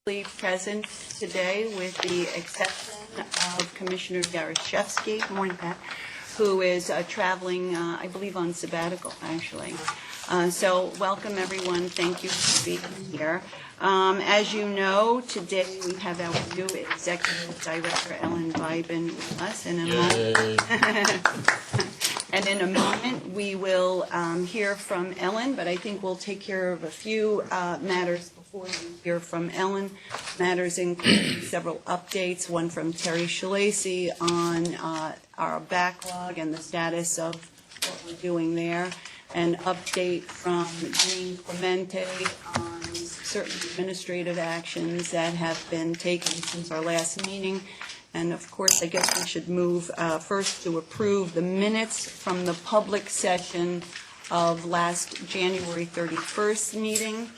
Present today with the exception of Commissioner Garaszewski, good morning, Pat, who is traveling, I believe, on sabbatical, actually. So welcome, everyone. Thank you for being here. As you know, today we have our new Executive Director, Ellen Vibin, with us. And in a moment, we will hear from Ellen, but I think we'll take care of a few matters before we hear from Ellen. Matters include several updates, one from Terry Shalacy on our backlog and the status of what we're doing there, an update from Jean Clemente on certain administrative actions that have been taken since our last meeting. And of course, I guess we should move first to approve the minutes from the public session of last January 31st meeting.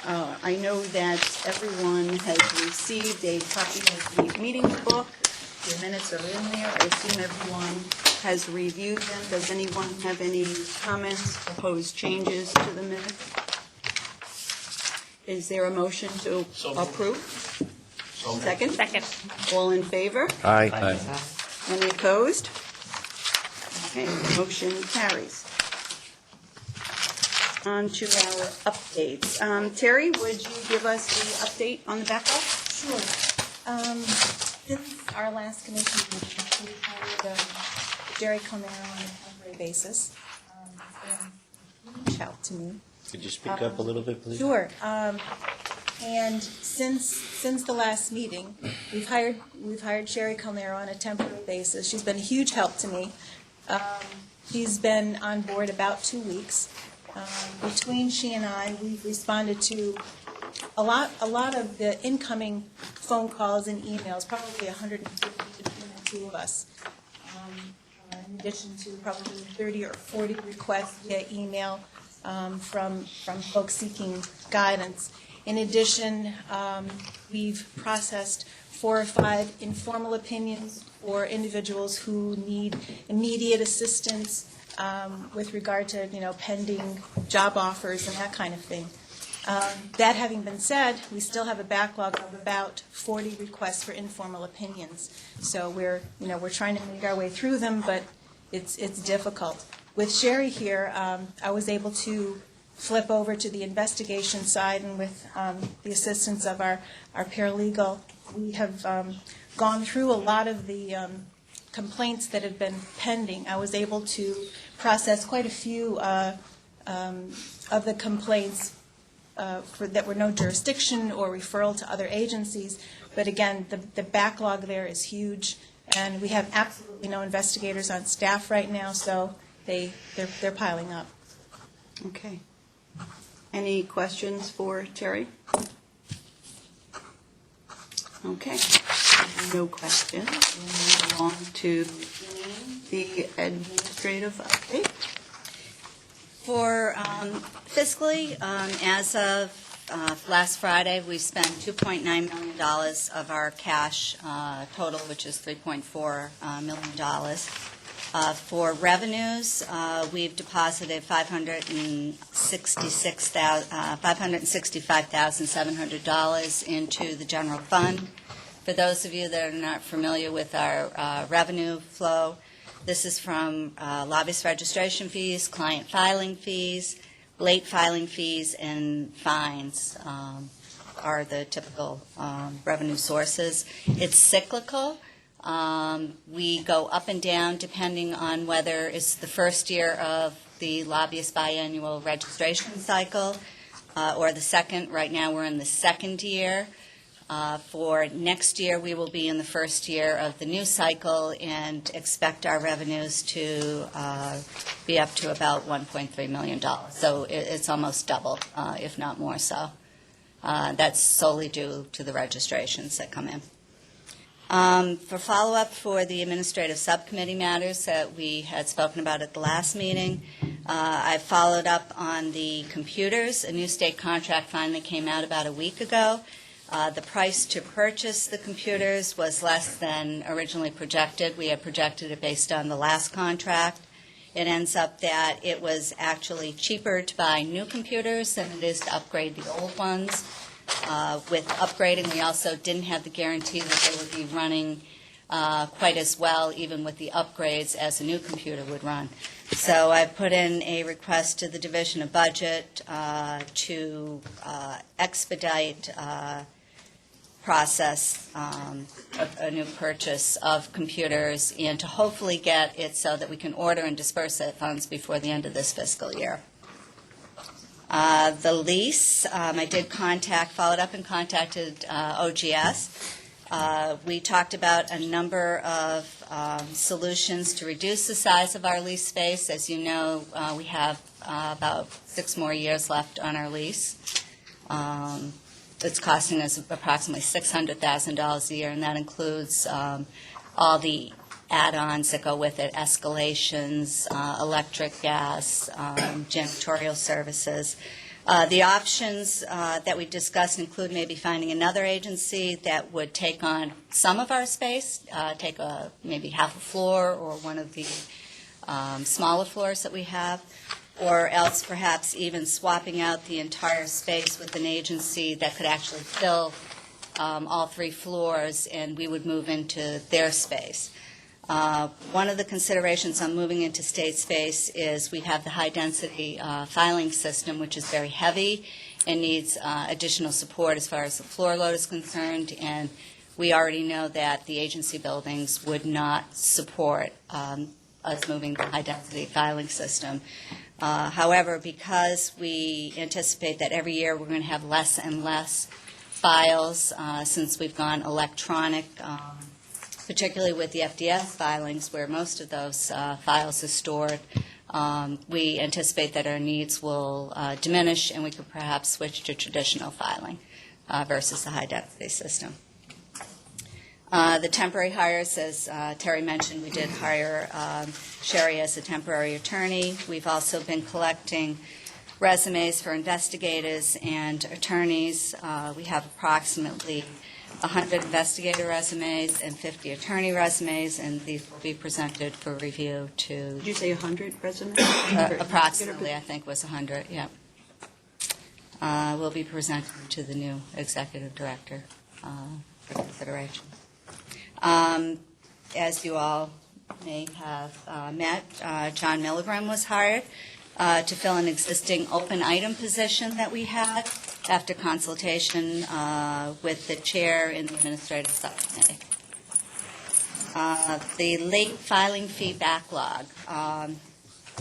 I know that everyone has received a copy of the meeting book. The minutes are in there. I assume everyone has reviewed them. Does anyone have any comments, proposed changes to the minutes? Is there a motion to approve? Second? Second. All in favor? Aye. Any opposed? Okay, motion carries. On to our updates. Terry, would you give us the update on the backlog? Sure. Since our last commission meeting, we hired Jerry Comero on a temporary basis. It's been a huge help to me. Could you speak up a little bit, please? Sure. And since the last meeting, we've hired Sherry Calnero on a temporary basis.'s been a huge help to me. He's been on board about 2 weeks. Between she and I, we've responded to a lot of the incoming phone calls and emails, probably 150 between the two of us. In addition to probably 30 or 40 requests via email from folks seeking guidance. In addition, we've processed 4 or 5 informal opinions for individuals who need immediate assistance with regard to, pending job offers and that kind of thing. That having been said, we still have a backlog of about 40 requests for informal opinions. So we're trying to make our way through them, but it's difficult. With Sherry here, I was able to flip over to the investigation side, and with the assistance of our paralegal, we have gone through a lot of the complaints that have been pending. I was able to process quite a few of the complaints that were no jurisdiction or referral to other agencies. But again, the backlog there is huge, and we have absolutely no investigators on staff right now, so they're piling up. Okay. Any questions for Terry? Okay. No questions. We'll move along to the administrative update. For fiscally, as of last Friday, we spent $2.9 million of our cash total, which is $3.4 million. For revenues, we've deposited $565,700 into the general fund. For those of you that are not familiar with our revenue flow, this is from lobbyist registration fees, client filing fees, late filing fees, and fines are the typical revenue sources. It's cyclical. We go up and down depending on whether it's the first year of the lobbyist biannual registration cycle or the second. Right now we're in the second year. For next year, we will be in the first year of the new cycle and expect our revenues to be up to about $1.3 million. So it's almost double, if not more so. That's solely due to the registrations that come in. For follow-up for the administrative subcommittee matters that we had spoken about at the last meeting, I followed up on the computers. A new state contract finally came out about a week ago. The price to purchase the computers was less than originally projected. We had projected it based on the last contract. It ends up that it was actually cheaper to buy new computers than it is to upgrade the old ones. With upgrading, we also didn't have the guarantee that they would be running quite as well, even with the upgrades, as a new computer would run. So I put in a request to the Division of Budget to expedite process a new purchase of computers and to hopefully get it so that we can order and disperse that funds before the end of this fiscal year. The lease, I did followed up and contacted OGS. We talked about a number of solutions to reduce the size of our lease space. As you know, we have about 6 more years left on our lease. It's costing us approximately $600,000 a year, and that includes all the add-ons that go with it, escalations, electric, gas, janitorial services. The options that we discussed include maybe finding another agency that would take on some of our space, take maybe half a floor or one of the smaller floors that we have, or else perhaps even swapping out the entire space with an agency that could actually fill all 3 floors, and we would move into their space. One of the considerations on moving into state space is we have the high-density filing system, which is very heavy and needs additional support as far as the floor load is concerned, and we already know that the agency buildings would not support us moving the high-density filing system. However, because we anticipate that every year we're going to have less and less files since we've gone electronic, particularly with the FDS filings where most of those files are stored, we anticipate that our needs will diminish and we could perhaps switch to traditional filing versus the high-density system. The temporary hires, as Terry mentioned, we did hire Sherry as a temporary attorney. We've also been collecting resumes for investigators and attorneys. We have approximately 100 investigator resumes and 50 attorney resumes, and these will be presented for review to... Did you say 100 resumes? approximately, I think, was 100, yeah. Will be presented to the new executive director for consideration. As you all may have met, John Milligrim was hired to fill an existing open item position that we had after consultation with the chair in the administrative subcommittee. The late filing fee backlog,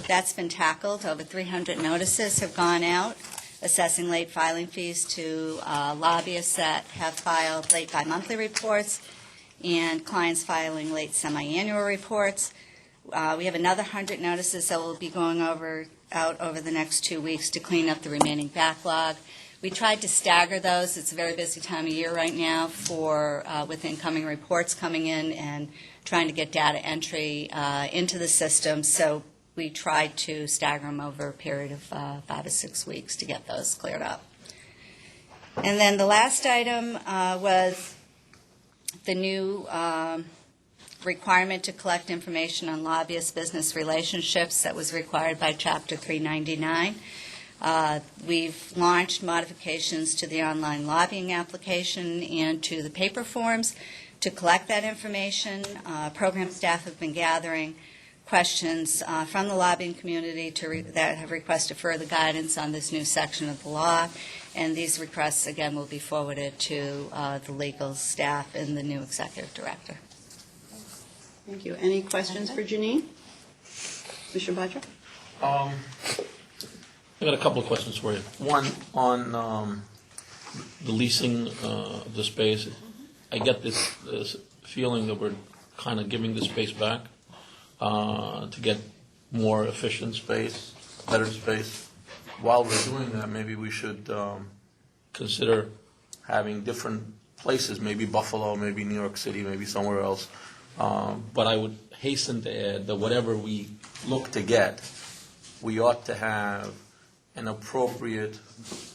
that's been tackled. Over 300 notices have gone out assessing late filing fees to lobbyists that have filed late bi-monthly reports and clients filing late semi-annual reports. We have another 100 notices that will be going out over the next 2 weeks to clean up the remaining backlog. We tried to stagger those. It's a very busy time of year right now with incoming reports coming in and trying to get data entry into the system. So we tried to stagger them over a period of 5 to 6 weeks to get those cleared up. And then the last item was the new requirement to collect information on lobbyist business relationships that was required by Chapter 399. We've launched modifications to the online lobbying application and to the paper forms to collect that information. Program staff have been gathering questions from the lobbying community that have requested further guidance on this new section of the law, and these requests, again, will be forwarded to the legal staff and the new executive director. Thank you. Any questions for Janine? Mr. Batra? I got a couple of questions for you. One, on the leasing the space. I get this feeling that we're kind of giving the space back to get more efficient space, better space. While we're doing that, maybe we should consider having different places, maybe Buffalo, maybe New York City, maybe somewhere else. But I would hasten to add that whatever we look to get, we ought to have an appropriate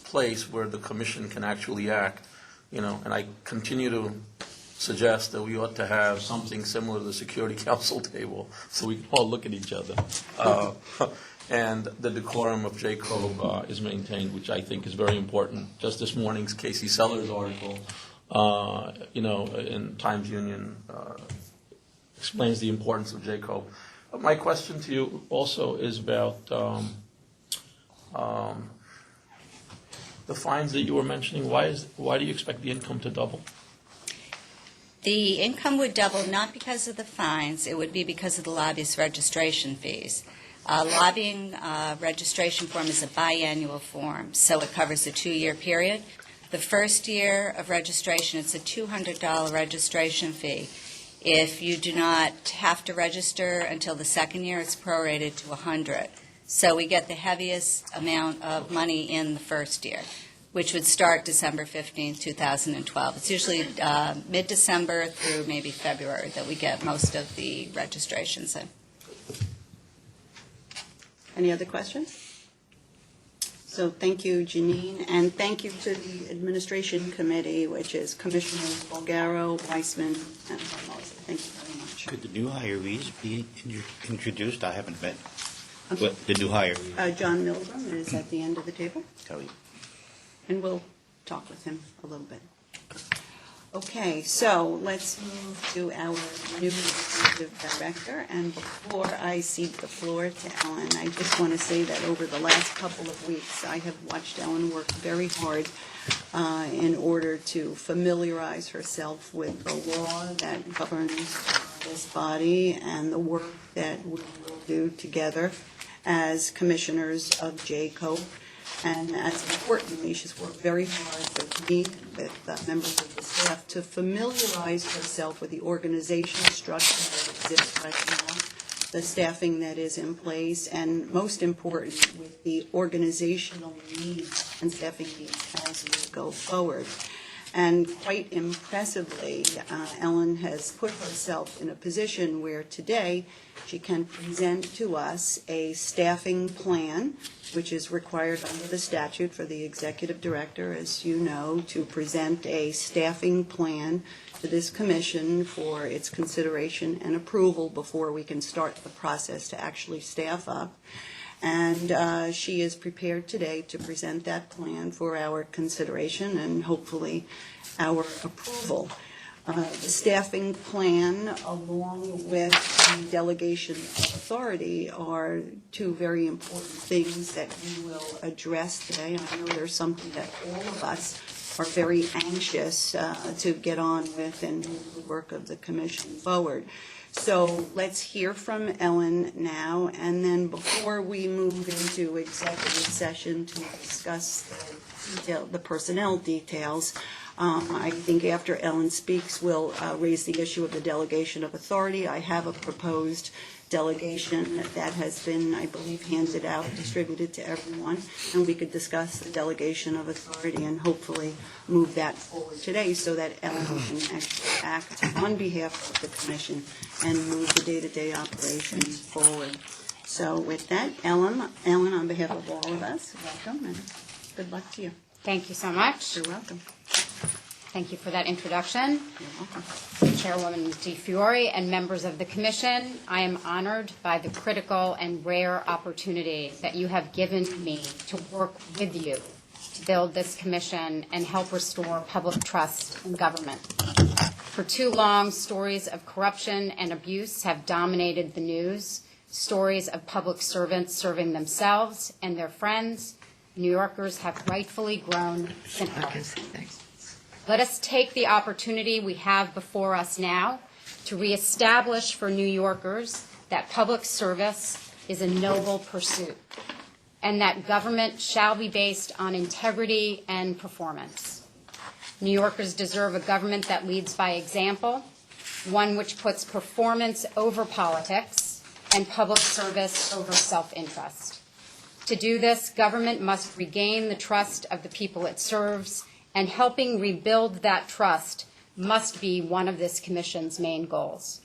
place where the commission can actually act, and I continue to suggest that we ought to have something similar to the Security Council table, so we can all look at each other. And the decorum of JCOB is maintained, which I think is very important. Just this morning's Casey Sellers article, in Times Union explains the importance of JCOB. My question to you also is about the fines that you were mentioning. Why do you expect the income to double? The income would double not because of the fines, it would be because of the lobbyist registration fees. Lobbying registration form is a biannual form, so it covers a 2-year period. The first year of registration, it's a $200 registration fee. If you do not have to register until the second year, it's prorated to $100. So we get the heaviest amount of money in the first year, which would start December 15, 2012. It's usually mid-December through maybe February that we get most of the registrations in. Any other questions? So thank you, Janine, and thank you to the Administration Committee, which is Commissioners Bulgaro, Weissman, and Barbosa. Thank you very much. Could the new hirees be introduced? I haven't met. I'm But the new hirees. John Milgram is at the end of the table, Kelly. and we'll talk with him a little bit. Okay, so let's move to our new executive director, and before I cede the floor to Ellen, I just want to say that over the last couple of weeks, I have watched Ellen work very hard in order to familiarize herself with the law that governs this body and the work that we will do together as commissioners of JCO. And as importantly, she's worked very hard with me, with members of the staff, to familiarize herself with the organizational structure that exists right now, the staffing that is in place, and most important, with the organizational needs and staffing needs as we go forward. And quite impressively, Ellen has put herself in a position where today she can present to us a staffing plan, which is required under the statute for the executive director, as you know, to present a staffing plan to this commission for its consideration and approval before we can start the process to actually staff up. And she is prepared today to present that plan for our consideration and hopefully our approval. The staffing plan, along with the delegation of authority, are two very important things that we will address today. I know there's something that all of us are very anxious to get on with and move the work of the commission forward. So let's hear from Ellen now, and then before we move into executive session to discuss the personnel details, I think after Ellen speaks, we'll raise the issue of the delegation of authority. I have a proposed delegation that has been, I believe, handed out, distributed to everyone, and we could discuss the delegation of authority and hopefully move that forward today so that Ellen can actually act on behalf of the commission and move the day-to-day operations forward. So with that, Ellen, on behalf of all of us, welcome and good luck to you. Thank you so much. You're welcome. Thank you for that introduction. You're welcome. Chairwoman DeFiore and members of the Commission, I am honored by the critical and rare opportunity that you have given me to work with you to build this Commission and help restore public trust in government. For too long, stories of corruption and abuse have dominated the news, stories of public servants serving themselves and their friends. New Yorkers have rightfully grown cynical. Let us take the opportunity we have before us now to reestablish for New Yorkers that public service is a noble pursuit and that government shall be based on integrity and performance. New Yorkers deserve a government that leads by example, one which puts performance over politics and public service over self-interest. To do this, government must regain the trust of the people it serves, and helping rebuild that trust must be one of this Commission's main goals.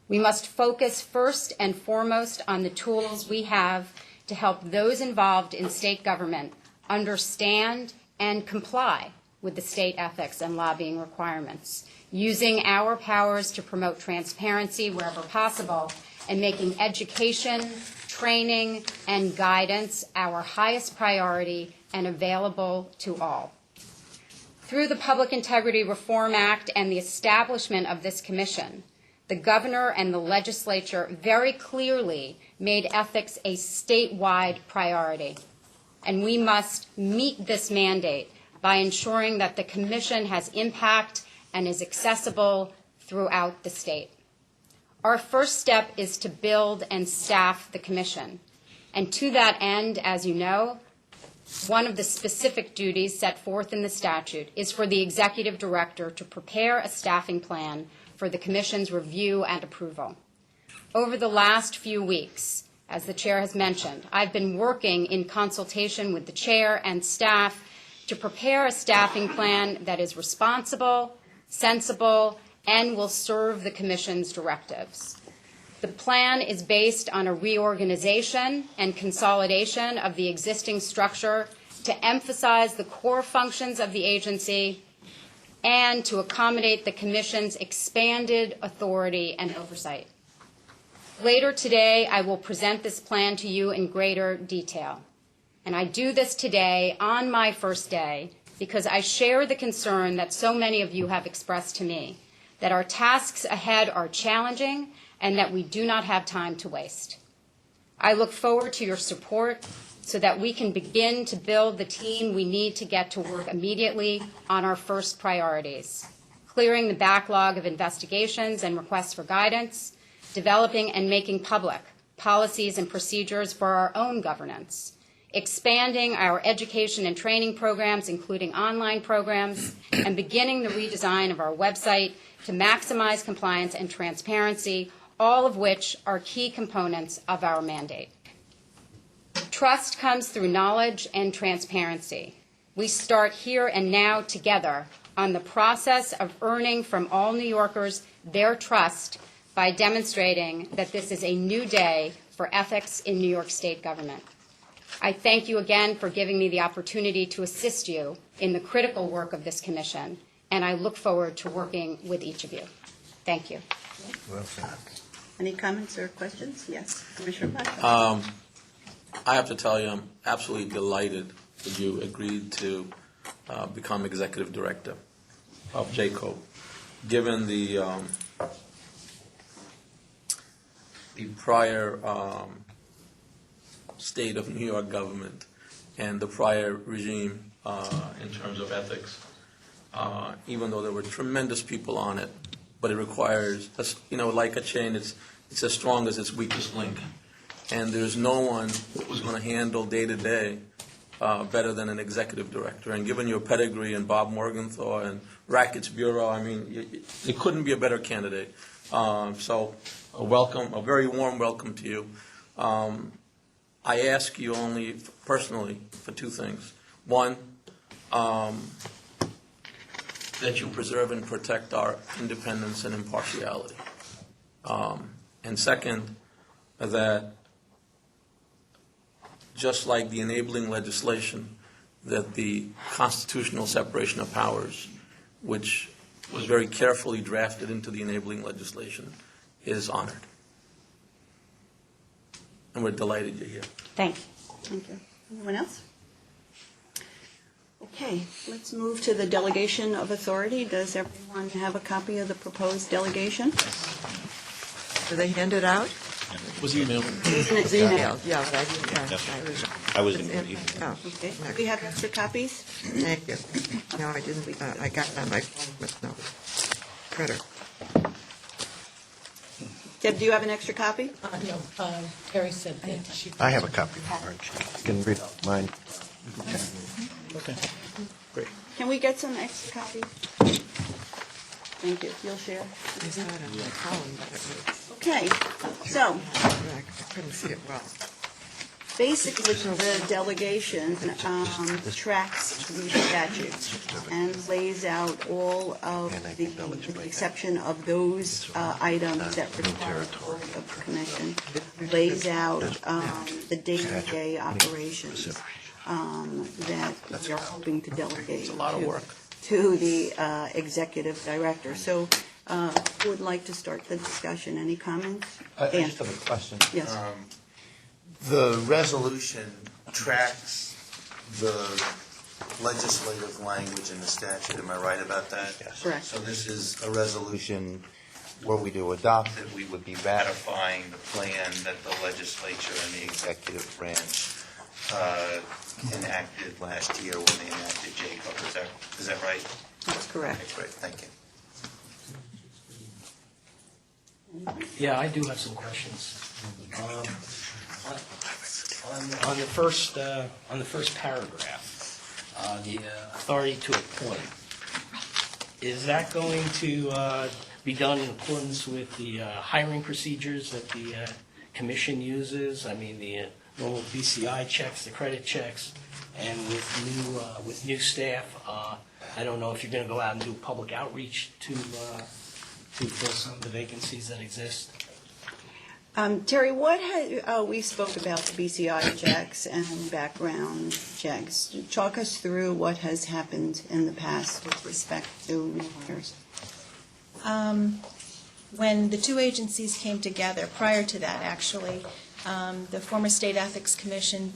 We must focus first and foremost on the tools we have to help those involved in state government understand and comply with the state ethics and lobbying requirements, using our powers to promote transparency wherever possible, and making education, training, and guidance our highest priority and available to all. Through the Public Integrity Reform Act and the establishment of this commission, the governor and the legislature very clearly made ethics a statewide priority. And we must meet this mandate by ensuring that the commission has impact and is accessible throughout the state. Our first step is to build and staff the commission. And to that end, as you know, one of the specific duties set forth in the statute is for the executive director to prepare a staffing plan for the commission's review and approval. Over the last few weeks, as the chair has mentioned, I've been working in consultation with the chair and staff to prepare a staffing plan that is responsible, sensible, and will serve the commission's directives. The plan is based on a reorganization and consolidation of the existing structure to emphasize the core functions of the agency and to accommodate the commission's expanded authority and oversight. Later today, I will present this plan to you in greater detail. And I do this today on my first day because I share the concern that so many of you have expressed to me, that our tasks ahead are challenging and that we do not have time to waste. I look forward to your support so that we can begin to build the team we need to get to work immediately on our first priorities, clearing the backlog of investigations and requests for guidance, developing and making public policies and procedures for our own governance, expanding our education and training programs, including online programs, and beginning the redesign of our website to maximize compliance and transparency, all of which are key components of our mandate. Trust comes through knowledge and transparency. We start here and now together on the process of earning from all New Yorkers their trust by demonstrating that this is a new day for ethics in New York State government. I thank you again for giving me the opportunity to assist you in the critical work of this commission, and I look forward to working with each of you. Thank you. Well said. Any comments or questions? Yes, Commissioner Platt. I have to tell you, I'm absolutely delighted that you agreed to become executive director of JCO, given the prior state of New York government and the prior regime in terms of ethics. Even though there were tremendous people on it, but it requires, like a chain, it's as strong as its weakest link. And there's no one who's going to handle day-to-day better than an executive director. And given your pedigree and Bob Morgenthau and Rackets Bureau, I mean, it couldn't be a better candidate. So a very warm welcome to you. I ask you only personally for two things. One, that you preserve and protect our independence and impartiality. And second, that just like the enabling legislation, that the constitutional separation of powers, which was very carefully drafted into the enabling legislation, is honored. And we're delighted you're here. Thank you. Thank you. Anyone else? Okay, let's move to the delegation of authority. Does everyone have a copy of the proposed delegation? Do they hand it out? Was email? Isn't it email? Yeah, but I didn't, I was in it's the evening. oh, Okay, do we have extra copies? thank you. No, I didn't, I got it on my phone, but no printer. Deb, do you have an extra copy? No, Terry said that she. I have a copy. You can read mine. Okay. Great. Can we get some extra copies? Thank you. You'll share. I saw it on my phone, but it was, Okay, so I couldn't see it well. basically the delegation tracks the statutes and lays out all of the, with the exception of those items that require authority of the commission, lays out the day-to-day operations that we are hoping to delegate. It's a lot of work. to the executive director. So who would like to start the discussion? Any comments? I Dan? just have a question. Yes. The resolution tracks the legislative language in the statute, am I right about that? Yes. Correct. So this is a resolution where we do adopt it, we would be ratifying the plan that the legislature and the executive branch enacted last year when they enacted JCO. Is that right? That's correct. Okay, great, thank you. Yeah, I do have some questions. On the first paragraph, the authority to appoint, is that going to be done in accordance with the hiring procedures that the commission uses? I mean, the normal BCI checks, the credit checks, and with new staff, I don't know if you're going to go out and do public outreach to fill some of the vacancies that exist. Terry, what we spoke about the BCI checks and background checks. Talk us through what has happened in the past with respect to new hires. When the two agencies came together, prior to that, actually, the former State Ethics Commission,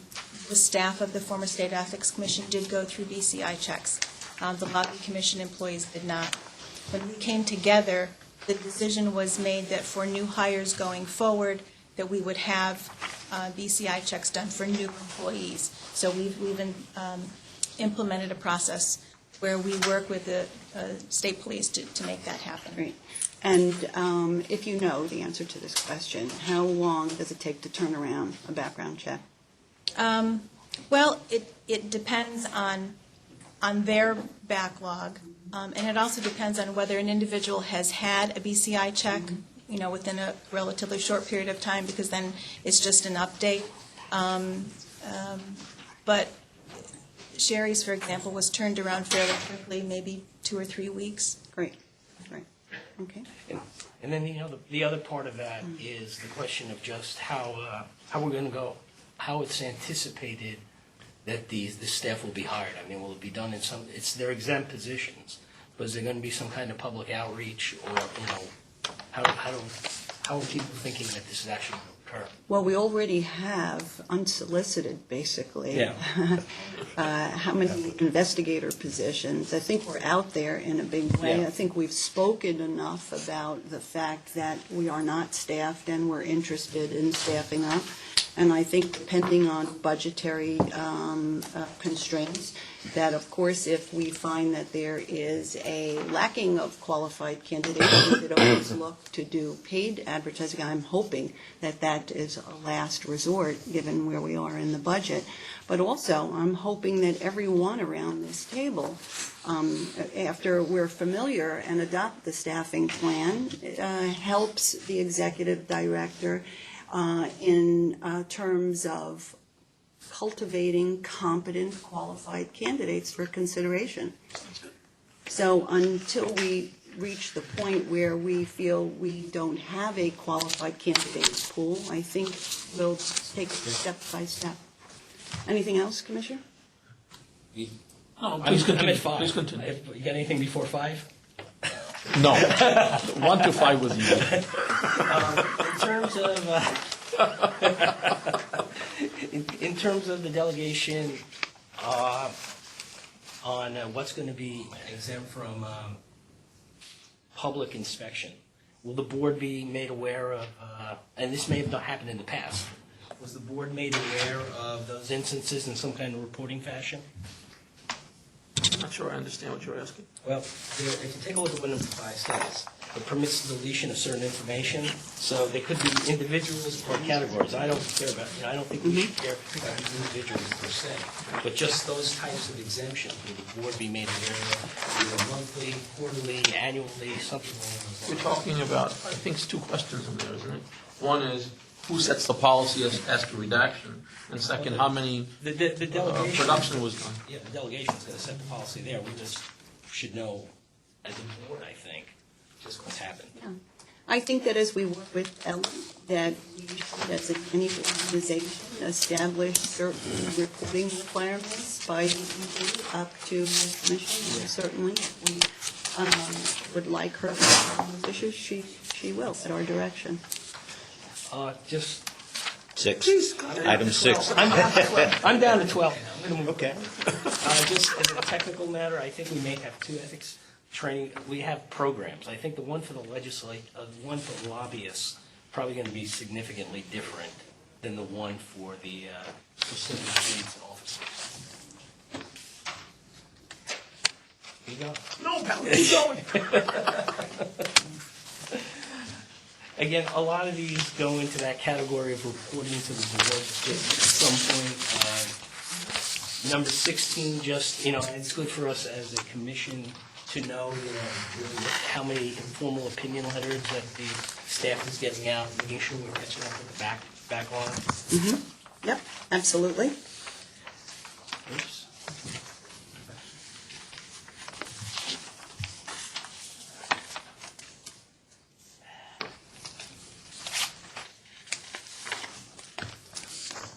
the staff of the former State Ethics Commission did go through BCI checks. The Lobby Commission employees did not. When we came together, the decision was made that for new hires going forward, that we would have BCI checks done for new employees. So we've implemented a process where we work with the state police to make that happen. Great. And if you know the answer to this question, how long does it take to turn around a background check? Well, it depends on their backlog, and it also depends on whether an individual has had a BCI check, within a relatively short period of time, because then it's just an update. But Sherry's, for example, was turned around fairly quickly, maybe 2 or 3 weeks. Great. Okay. And then the other part of that is the question of just how we're going to go, how it's anticipated that the staff will be hired. I mean, will it be done in they're exempt positions, but is there going to be some kind of public outreach, or, how are people thinking that this is actually going to occur? Well, we already have unsolicited, basically. How many investigator positions? I think we're out there in a big way. Yeah. I think we've spoken enough about the fact that we are not staffed and we're interested in staffing up. And I think depending on budgetary constraints, that of course if we find that there is a lacking of qualified candidates, we could always look to do paid advertising. I'm hoping that that is a last resort, given where we are in the budget. But also, I'm hoping that everyone around this table, after we're familiar and adopt the staffing plan, helps the executive director in terms of cultivating competent, qualified candidates for consideration. So until we reach the point where we feel we don't have a qualified candidate pool, I think we'll take it step by step. Anything else, Commissioner? No, please I'm continue. at 5. Please continue. You got anything before 5? No. 1 to 5 was easy. In terms of the delegation on what's going to be exempt from public inspection, will the board be made aware of, and this may have not happened in the past, was the board made aware of those instances in some kind of reporting fashion? I'm not sure I understand what you're asking. Well, if you take a look at what number 5 says, it permits the deletion of certain information, so they could be individuals or categories. I don't care about, I don't think we should care about individuals per se, but just those types of exemptions, will the board be made aware of, either monthly, quarterly, annually, something along those lines? We're talking about, I think it's 2 questions in there, isn't it? One is, who sets the policy as to redaction? And second, how many The delegation. production was done? Yeah, the delegation's going to set the policy there. We just should know, as a board, I think, just what's happened. I think that as we work with Ellen, that we should, as any organization, establish certain reporting requirements by the ED up to the commission. Certainly, if we would like her to have those issues, she will, at our direction. Just, Six. Item 6. I'm down to 12. Okay. Just as a technical matter, I think we may have 2 ethics training. We have programs. I think the one for the one for lobbyists, probably going to be significantly different than the one for the specific needs officers. Here you go. No, pal, keep going. Again, a lot of these go into that category of reporting to the board at some point. Number 16, just, it's good for us as a commission to know, how many informal opinion letters that the staff is getting out, making sure we're catching up with the backlog. Yep, absolutely. Oops.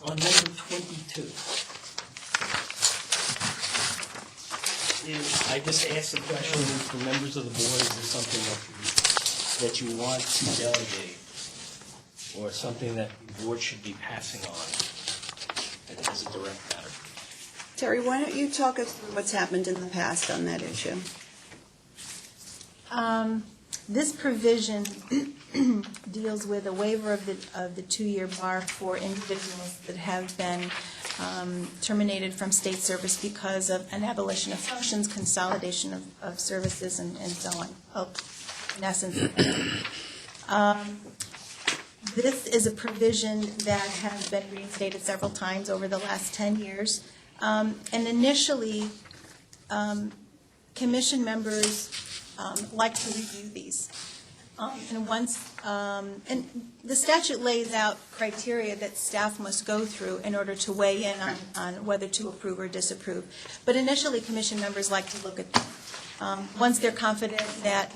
On number 22, I just asked the question for members of the board, is there something that you want to delegate, or something that the board should be passing on as a direct matter? Terry, why don't you talk us through what's happened in the past on that issue? This provision deals with a waiver of the 2-year bar for individuals that have been terminated from state service because of an abolition of functions, consolidation of services, and so on. In essence. This is a provision that has been reinstated several times over the last 10 years. And initially, commission members like to review these. And the statute lays out criteria that staff must go through in order to weigh in on whether to approve or disapprove. But initially, commission members like to look at them. Once they're confident that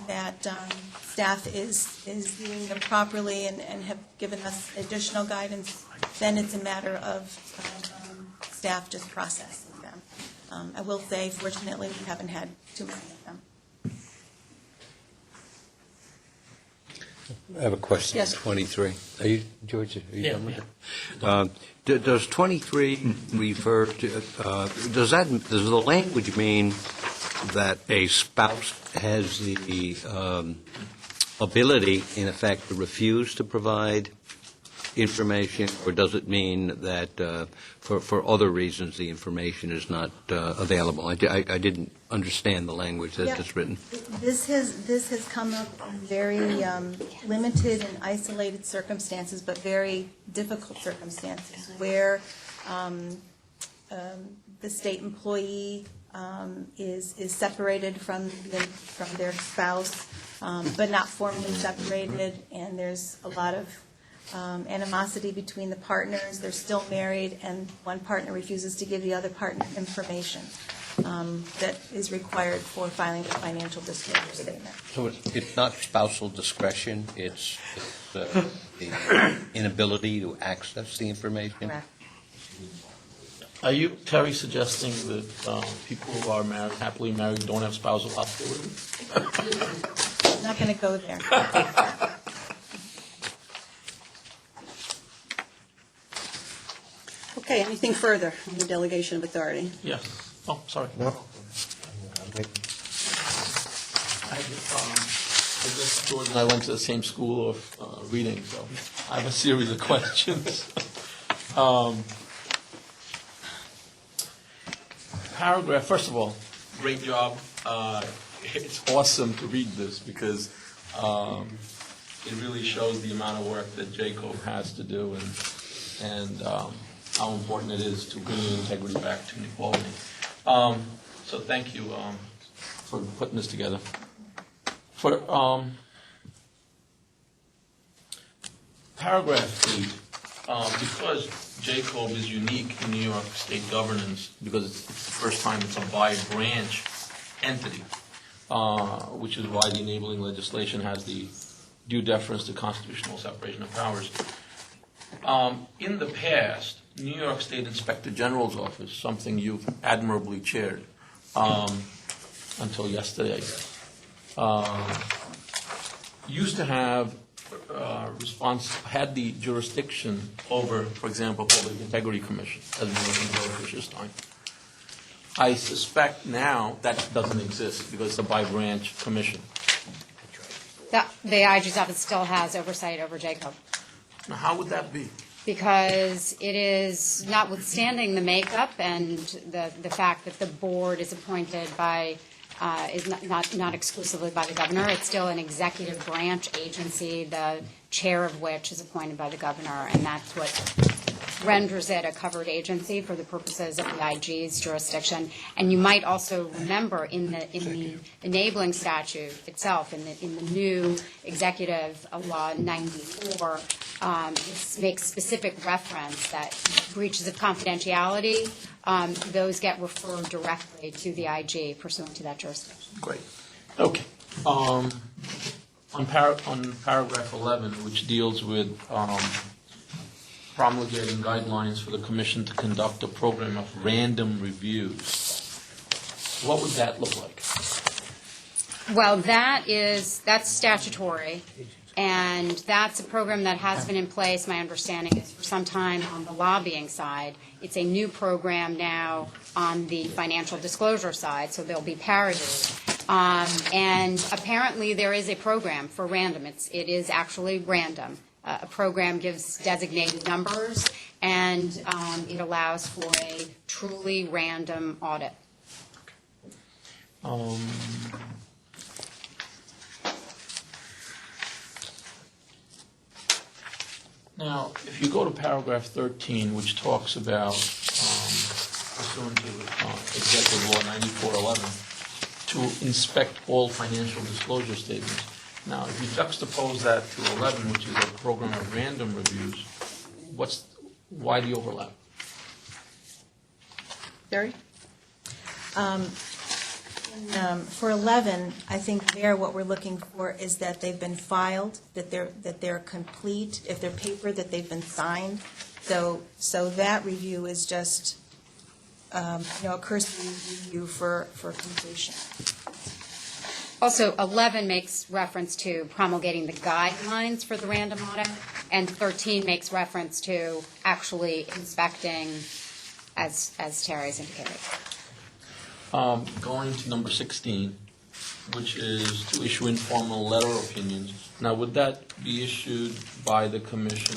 staff is viewing them properly and have given us additional guidance, then it's a matter of staff just processing them. I will say, fortunately, we haven't had too many of them. I have a question. Yes. 23. Are you, George, are you Yeah, done with yeah. it? Does 23 refer to, does the language mean that a spouse has the ability, in effect, to refuse to provide information, or does it mean that for other reasons the information is not available? I didn't understand the language as it's written. This has come up in very limited and isolated circumstances, but very difficult circumstances, where the state employee is separated from their spouse, but not formally separated, and there's a lot of animosity between the partners. They're still married, and one partner refuses to give the other partner information that is required for filing a financial disclosure statement. So it's not spousal discretion, it's the inability to access the information? Correct. Are you, Terry, suggesting that people who are married, happily married, don't have spousal hostility? I'm not going to go there. Okay, anything further on the delegation of authority? Yes. Oh, sorry. No. I guess George and I went to the same school of reading, so I have a series of questions. Paragraph, first of all, great job. It's awesome to read this because it really shows the amount of work that JCOB has to do and how important it is to bring integrity back to equality. So thank you for putting this together. For paragraph 8, because JCOB is unique in New York state governance, because it's the first time it's a by-branch entity, which is why the enabling legislation has the due deference to constitutional separation of powers. In the past, New York State Inspector General's office, something you've admirably chaired, until yesterday, I guess, used to have had the jurisdiction over, for example, Public Integrity Commission, as mentioned by Fisher's time. I suspect now that doesn't exist because it's a by-branch commission. The IG's office still has oversight over Jacob, Now, how would that be? because it is, notwithstanding the makeup and the fact that the board is appointed by, is not exclusively by the governor, it's still an executive branch agency, the chair of which is appointed by the governor, and that's what renders it a covered agency for the purposes of the IG's jurisdiction. And you might also remember in the enabling statute itself, in the new executive law 94, it makes specific reference that breaches of confidentiality, those get referred directly to the IG pursuant to that jurisdiction. Great. Okay. On paragraph 11, which deals with promulgating guidelines for the commission to conduct a program of random reviews, what would that look like? Well, that's statutory, and that's a program that has been in place, my understanding is, for some time on the lobbying side. It's a new program now on the financial disclosure side, so there'll be parity. And apparently there is a program for random. It is actually random. A program gives designated numbers, and it allows for a truly random audit. Now, if you go to paragraph 13, which talks about, pursuant to Executive Law 9411, to inspect all financial disclosure statements. Now, if you juxtapose that to 11, which is a program of random reviews, why the overlap? Barry? For 11, I think there what we're looking for is that they've been filed, that they're complete, if they're paper, that they've been signed. So that review is just, a cursory review for completion. Also, 11 makes reference to promulgating the guidelines for the random audit, and 13 makes reference to actually inspecting, as Terry's indicated. Going to number 16, which is to issue informal letter opinions. Now, would that be issued by the commission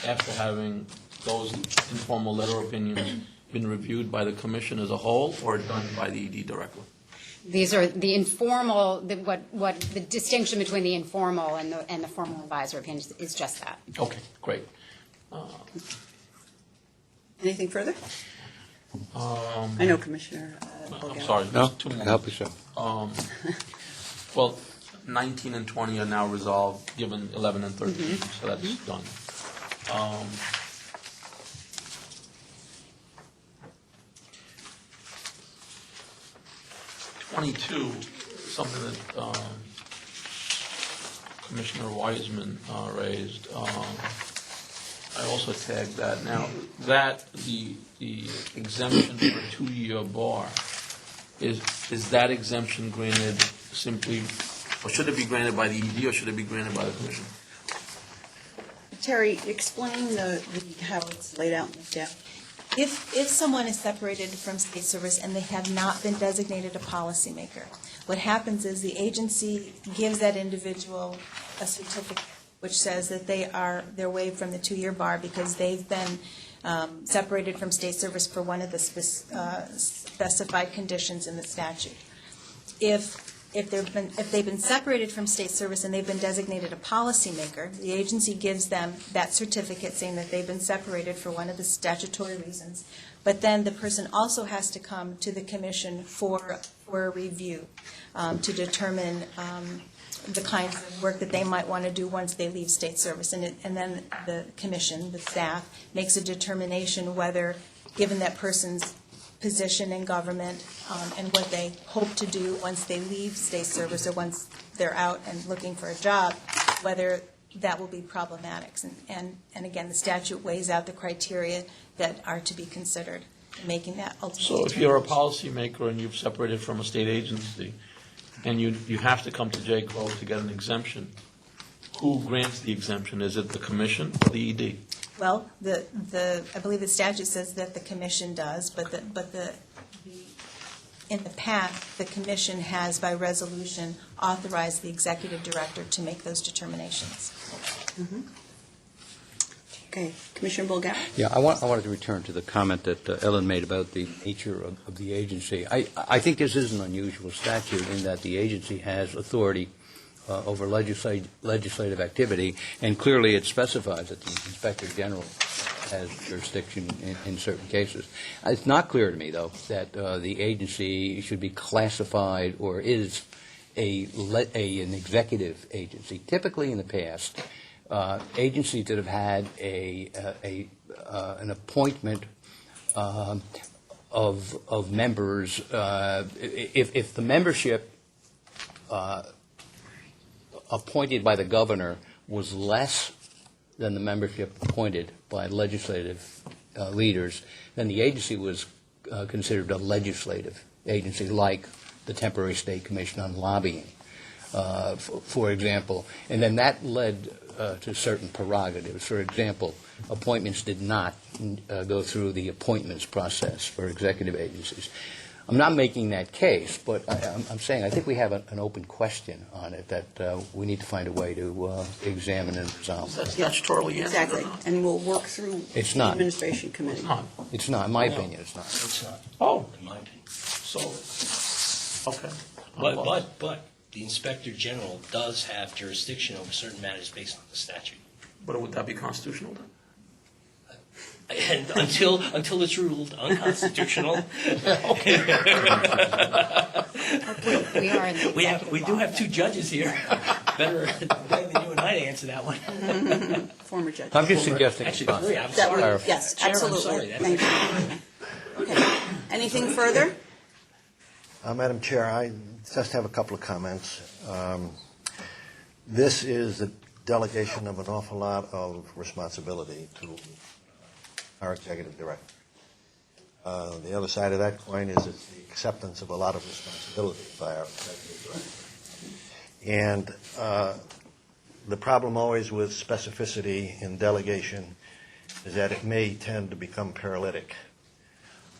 after having those informal letter opinions been reviewed by the commission as a whole, or done by the ED directly? These are the informal, what the distinction between the informal and the formal advisory opinions is just that. Okay, great. Anything further? I know Commissioner I'm Bulgari. sorry, No, there's two more. help yourself. Well, 19 and 20 are now resolved, given 11 and 13, so that's done. 22, something that Commissioner Wiseman raised. I also tagged that. Now, that, the exemption for a 2-year bar, is that exemption granted simply, or should it be granted by the ED, or should it be granted by the commission? Terry, explain how it's laid out in the statute. If someone is separated from state service and they have not been designated a policymaker, what happens is the agency gives that individual a certificate which says that they're waived from the 2-year bar because they've been separated from state service for one of the specified conditions in the statute. If they've been separated from state service and they've been designated a policymaker, the agency gives them that certificate saying that they've been separated for one of the statutory reasons. But then the person also has to come to the commission for a review to determine the kinds of work that they might want to do once they leave state service. And then the commission, the staff, makes a determination whether, given that person's position in government and what they hope to do once they leave state service or once they're out and looking for a job, whether that will be problematic. And again, the statute weighs out the criteria that are to be considered in making that ultimate So if you're a determination. policymaker and you've separated from a state agency, and you have to come to J-Crow to get an exemption, who grants the exemption? Is it the commission or the ED? Well, I believe the statute says that the commission does, but in the past, the commission has, by resolution, authorized the executive director to make those determinations. Okay, Commissioner Bulgari? Yeah, I wanted to return to the comment that Ellen made about the nature of the agency. I think this is an unusual statute in that the agency has authority over legislative activity, and clearly it specifies that the Inspector General has jurisdiction in certain cases. It's not clear to me, though, that the agency should be classified or is an executive agency. Typically in the past, agencies that have had an appointment of members, if the membership appointed by the governor was less than the membership appointed by legislative leaders, then the agency was considered a legislative agency, like the Temporary State Commission on Lobbying, for example. And then that led to certain prerogatives. For example, appointments did not go through the appointments process for executive agencies. I'm not making that case, but I'm saying I think we have an open question on it that we need to find a way to examine and resolve. That's statutorily answered. Exactly, and we'll work through It's the not. Administration Committee. It's not. It's not, in my opinion, it's not. It's not, Oh, in my opinion. so, okay. But the Inspector General does have jurisdiction over certain matters based on the statute. But would that be constitutional then? And until it's ruled unconstitutional, We are in the we do have two judges here. Better than you and I to answer that one. Former judge. I'm just suggesting. Actually, it's three, I'm That sorry. would- Yes, Chair, I'm absolutely. sorry. Thank you. Okay. Anything further? Madam Chair, I just have a couple of comments. This is a delegation of an awful lot of responsibility to our executive director. The other side of that coin is it's the acceptance of a lot of responsibility by our executive director. And the problem always with specificity in delegation is that it may tend to become paralytic.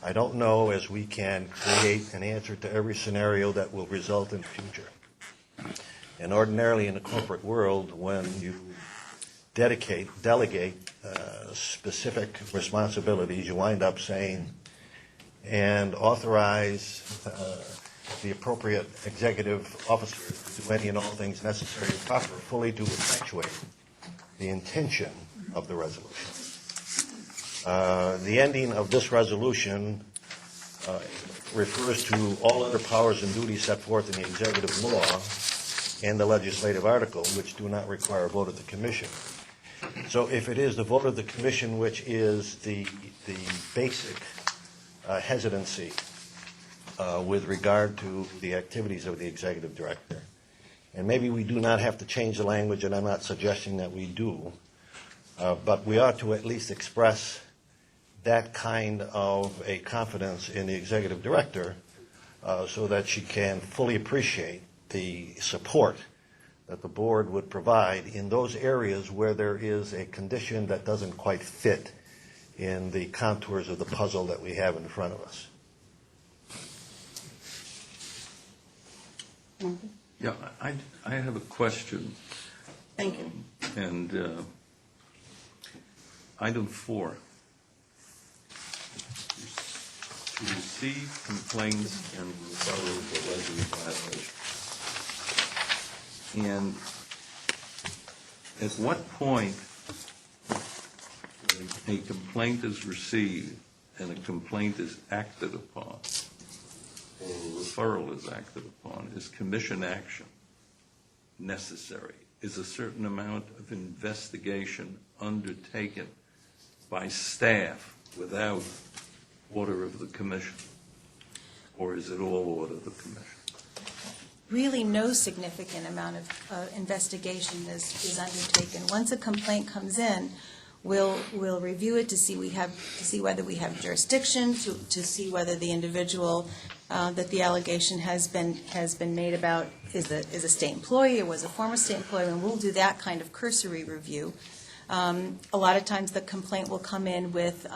I don't know as we can create an answer to every scenario that will result in the future. And ordinarily in the corporate world, when you delegate specific responsibilities, you wind up saying, and authorize the appropriate executive officers to do any and all things necessary and proper, fully to effectuate the intention of the resolution. The ending of this resolution refers to all other powers and duties set forth in the executive law and the legislative article, which do not require a vote of the commission. So if it is the vote of the commission which is the basic hesitancy with regard to the activities of the executive director, and maybe we do not have to change the language, and I'm not suggesting that we do, but we ought to at least express that kind of a confidence in the executive director so that she can fully appreciate the support that the board would provide in those areas where there is a condition that doesn't quite fit in the contours of the puzzle that we have in front of us. Yeah, I have a question. Thank you. And item 4. To receive complaints and referrals alleging violations. And at what point when a complaint is received and a complaint is acted upon, or a referral is acted upon, is commission action necessary? Is a certain amount of investigation undertaken by staff without order of the commission? Or is it all order of the commission? Really, no significant amount of investigation is undertaken. Once a complaint comes in, we'll review it to see whether we have jurisdiction, to see whether the individual that the allegation has been made about is a state employee or was a former state employee, and we'll do that kind of cursory review. A lot of times the complaint will come in with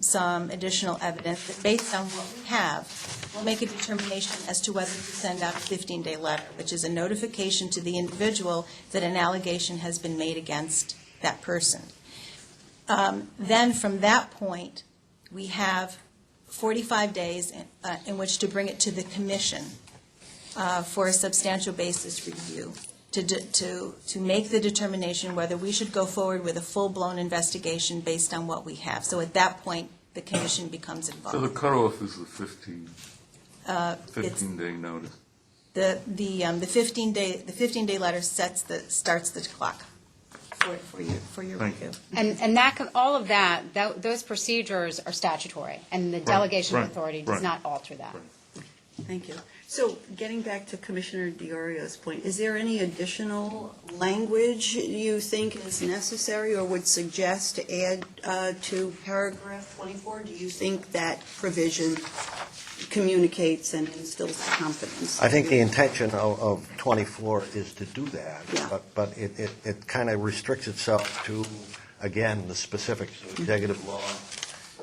some additional evidence that, based on what we have, we'll make a determination as to whether to send out a 15-day letter, which is a notification to the individual that an allegation has been made against that person. Then from that point, we have 45 days in which to bring it to the commission for a substantial basis review, to make the determination whether we should go forward with a full-blown investigation based on what we have. So at that point, the commission becomes involved. So the cutoff is the 15-day notice? The 15-day letter starts the clock for your Thank review. And all of that, those procedures are statutory, and the delegation of authority does not alter that. Thank you. So getting back to Commissioner DiOrio's point, is there any additional language you think is necessary or would suggest to add to paragraph 24? Do you think that provision communicates and instills confidence? I think the intention of 24 is to do that, Yeah. but it kind of restricts itself to, again, the specifics of executive law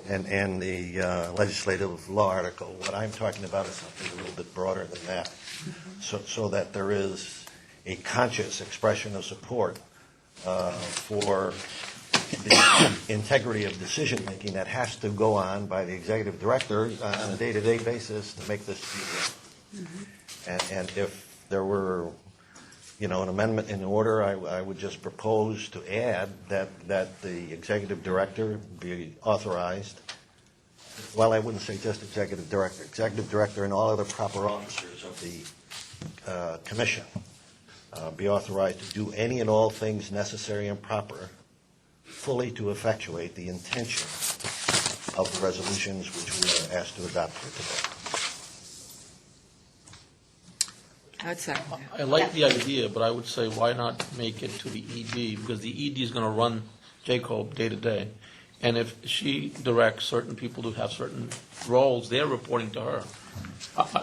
and the legislative law article. What I'm talking about is something a little bit broader than that, so that there is a conscious expression of support for the integrity of decision-making that has to go on by the executive director on a day-to-day basis to make this deal. And if there were, an amendment in order, I would just propose to add that the executive director be authorized. Well, I wouldn't say just executive director and all other proper officers of the commission be authorized to do any and all things necessary and proper fully to effectuate the intention of the resolutions which we are asked to adopt here today. I'd second that. I like the idea, but I would say why not make it to the ED, because the ED is going to run JCOB day to day. And if she directs certain people to have certain roles, they're reporting to her.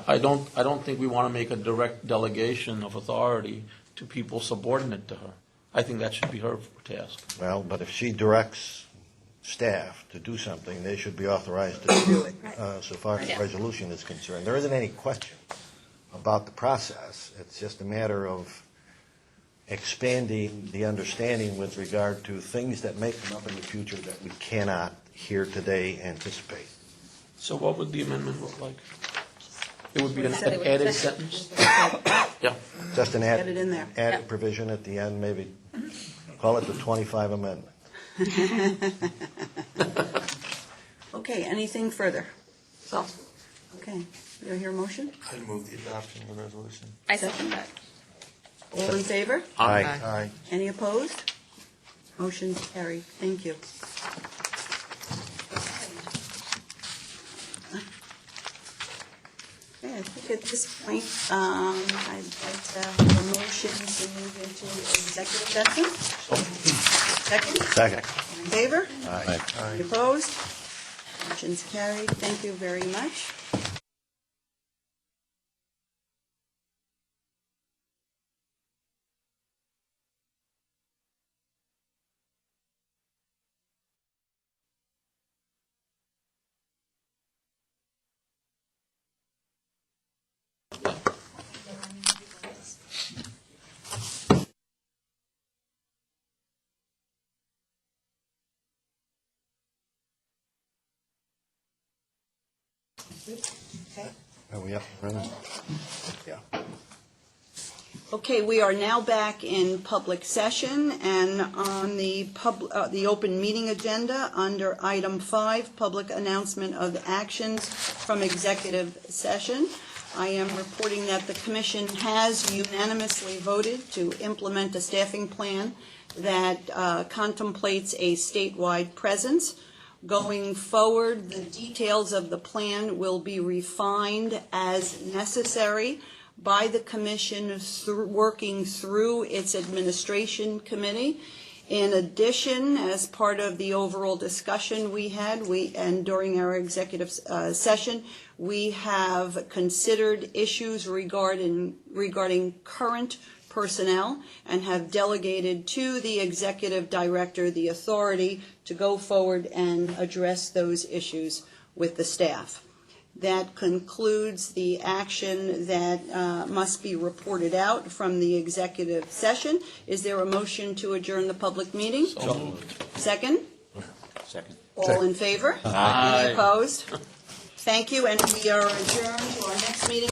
I don't think we want to make a direct delegation of authority to people subordinate to her. I think that should be her task. Well, but if she directs staff to do something, they should be authorized to do it, so far as the resolution is concerned. There isn't any question about the process. It's just a matter of expanding the understanding with regard to things that may come up in the future that we cannot here today anticipate. So what would the amendment look like? It would be an added sentence? Yeah. Just an Get it in there. added provision at the end, maybe call it the 25 amendment. Okay, anything further? Okay, do I hear a motion? I move the adoption of the resolution. I second that. All in favor? Aye. Aye. Any opposed? Motion carried. Thank you. Okay, I think at this point, I'd like to have a motion to move into executive session. Second? Second. All in favor? Aye. Any opposed? Motion's carried. Thank you very much. Are we up and running? Yeah. Okay, we are now back in public session, and on the open meeting agenda, under item 5, public announcement of actions from executive session. I am reporting that the commission has unanimously voted to implement a staffing plan that contemplates a statewide presence. Going forward, the details of the plan will be refined as necessary by the commission working through its administration committee. In addition, as part of the overall discussion we had, and during our executive session, we have considered issues regarding current personnel and have delegated to the executive director the authority to go forward and address those issues with the staff. That concludes the action that must be reported out from the executive session. Is there a motion to adjourn the public meeting? So moved. Second? Second. All in favor? Aye. Any opposed? Thank you, and we are adjourned to our next meeting.